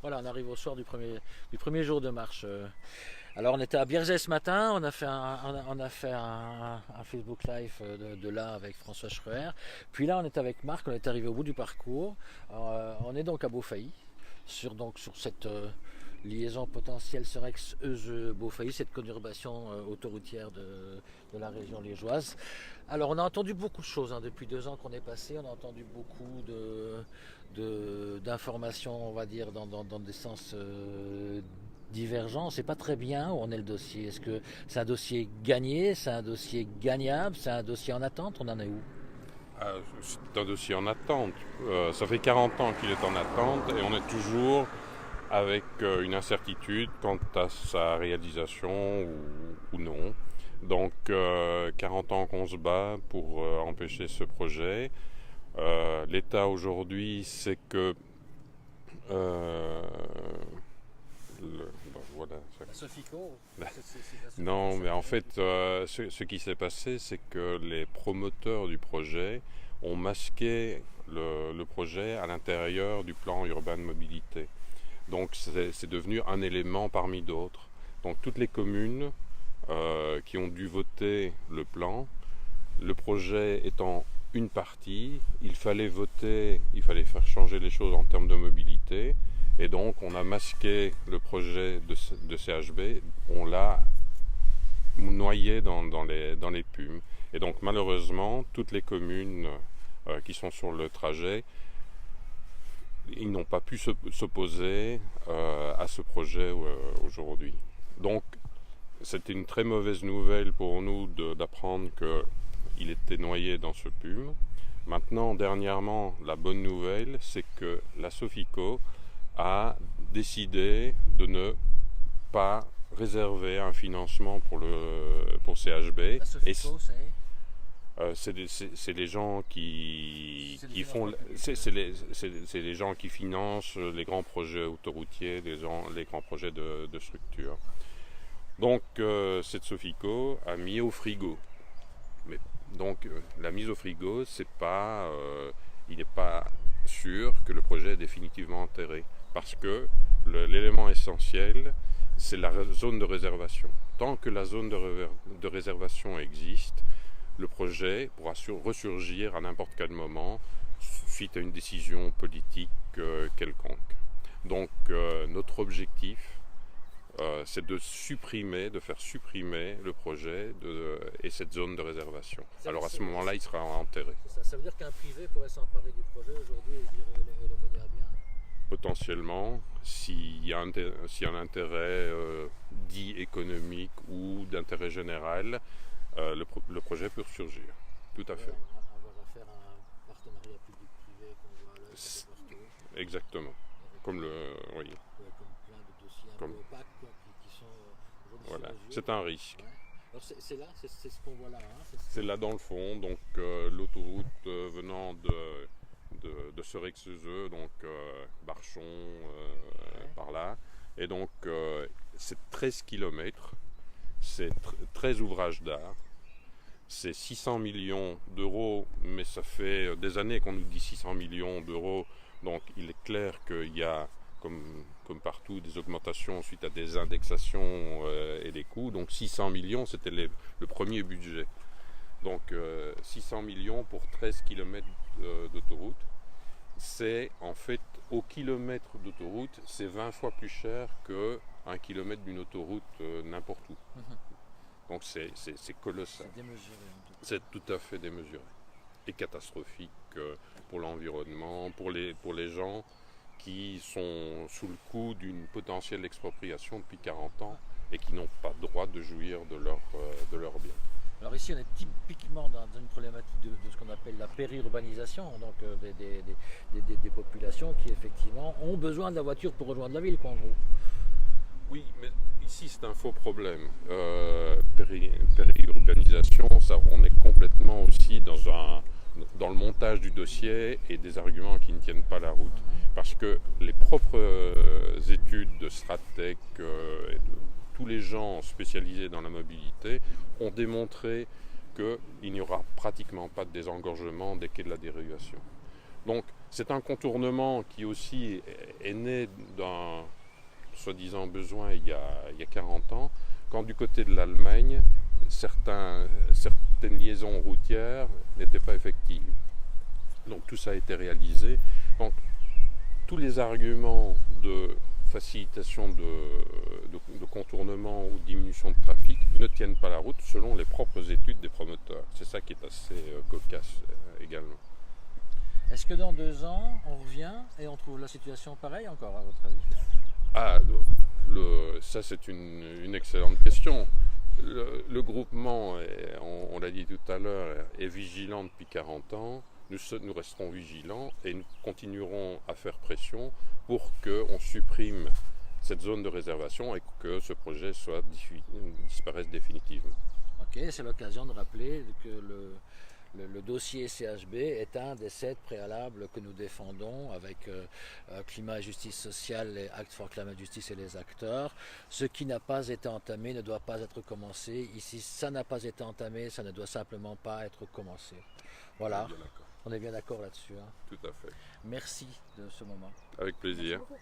Voilà, on arrive au soir du premier jour de marche. Alors on était à Bierzet ce matin, on a fait un Facebook Live de là avec François Schreuer. Puis là on est avec Marc, on est arrivé au bout du parcours. On est donc à Beaufailly, sur cette liaison potentielle Serex-Euse-Beaufailly, cette conurbation autoroutière de la région liégeoise. Alors on a entendu beaucoup de choses depuis 2 ans qu'on est passé, on a entendu beaucoup d'informations, on va dire, dans des sens divergents. On ne sait pas très bien où en est le dossier. Est-ce que c'est un dossier gagné, c'est un dossier gagnable, c'est un dossier en attente, on en est où? C'est un dossier en attente. Ça fait 40 ans qu'il est en attente et on est toujours avec une incertitude quant à sa réalisation ou non. Donc 40 ans qu'on se bat pour empêcher ce projet. L'état aujourd'hui, c'est que voilà. La Sofico Non, mais en fait, ce qui s'est passé, c'est que les promoteurs du projet ont masqué le projet à l'intérieur du plan urbain de mobilité. Donc c'est devenu un élément parmi d'autres. Donc toutes les communes qui ont dû voter le plan, le projet étant une partie, il fallait faire changer les choses en termes de mobilité. Et donc on a masqué le projet de CHB, on l'a noyé dans les PUM. Et donc malheureusement, toutes les communes qui sont sur le trajet, ils n'ont pas pu s'opposer à ce projet aujourd'hui. Donc c'était une très mauvaise nouvelle pour nous d'apprendre qu'il était noyé dans ce PUM. Maintenant, dernièrement, la bonne nouvelle, c'est que la Sofico a décidé de ne pas réserver un financement pour CHB. La Sofico, C'est les gens qui font, c'est les gens qui financent les grands projets autoroutiers, les grands projets de structure. Donc cette Sofico a mis au frigo. Mais donc la mise au frigo, il n'est pas sûr que le projet est définitivement enterré, parce que l'élément essentiel, c'est la zone de réservation. Tant que la zone de réservation existe, le projet pourra ressurgir à n'importe quel moment suite à une décision politique quelconque. Donc notre objectif, c'est de faire supprimer le projet et cette zone de réservation. Alors à ce moment-là, il sera enterré. Ça veut dire qu'un privé pourrait s'emparer du projet aujourd'hui et le mener à bien? Potentiellement, s'il y a un intérêt dit économique ou d'intérêt général, le projet peut surgir. Tout à fait. On va faire un partenariat public-privé qu'on voit là, partout. Exactement. Comme oui. Comme plein de dossiers un peu opaques qui sont aujourd'hui Voilà. sur les yeux. C'est un risque. Ouais. Alors c'est là, c'est ce qu'on voit là. C'est là dans le fond, donc l'autoroute venant de Serex-Euse, donc Barchon, par là. Et donc c'est 13 km, c'est 13 ouvrages d'art. C'est 600 millions d'euros, mais ça fait des années qu'on nous dit 600 millions d'euros. Donc il est clair qu'il y a, comme partout, des augmentations suite à des indexations et des coûts. Donc 600 millions, c'était le premier budget. Donc 600 millions pour 13 km d'autoroute. C'est en fait, au kilomètre d'autoroute, c'est 20 fois plus cher qu'un kilomètre d'une autoroute n'importe où. Donc c'est colossal. C'est démesuré en tout cas. C'est tout à fait démesuré et catastrophique pour l'environnement, pour les gens qui sont sous le coup d'une potentielle expropriation depuis 40 ans et qui n'ont pas le droit de jouir de leurs biens. Alors ici on est typiquement dans une problématique de ce qu'on appelle la périurbanisation, donc des populations qui effectivement ont besoin de la voiture pour rejoindre la ville, quoi, en gros. Oui, mais ici c'est un faux problème. Périurbanisation, on est complètement aussi dans le montage du dossier et des arguments qui ne tiennent pas la route. Parce que les propres études de Stratec et de tous les gens spécialisés dans la mobilité ont démontré qu'il n'y aura pratiquement pas de désengorgement des quais de la dérivation. Donc C'est un contournement qui aussi est né d'un soi-disant besoin il y a 40 ans, quand du côté de l'Allemagne, certaines liaisons routières n'étaient pas effectives. Donc tout ça a été réalisé. Donc tous les arguments de facilitation de contournement ou diminution de trafic ne tiennent pas la route selon les propres études des promoteurs. C'est ça qui est assez cocasse également. Est-ce que dans 2 ans, on revient et on trouve la situation pareille encore, à votre avis? Ah, ça c'est une excellente question. Le groupement, on l'a dit tout à l'heure, est vigilant depuis 40 ans. Nous resterons vigilants et nous continuerons à faire pression pour qu'on supprime cette zone de réservation et que ce projet disparaisse définitivement. Ok, c'est l'occasion de rappeler que le dossier CHB est un des 7 préalables que nous défendons avec Climat et Justice sociale, et Act for Climate Justice et les acteurs. Ce qui n'a pas été entamé ne doit pas être commencé. Ici, ça n'a pas été entamé, ça ne doit simplement pas être commencé. Voilà, on est bien d'accord là-dessus. Hein. Tout à fait. Merci de ce moment. Avec plaisir. Merci beaucoup.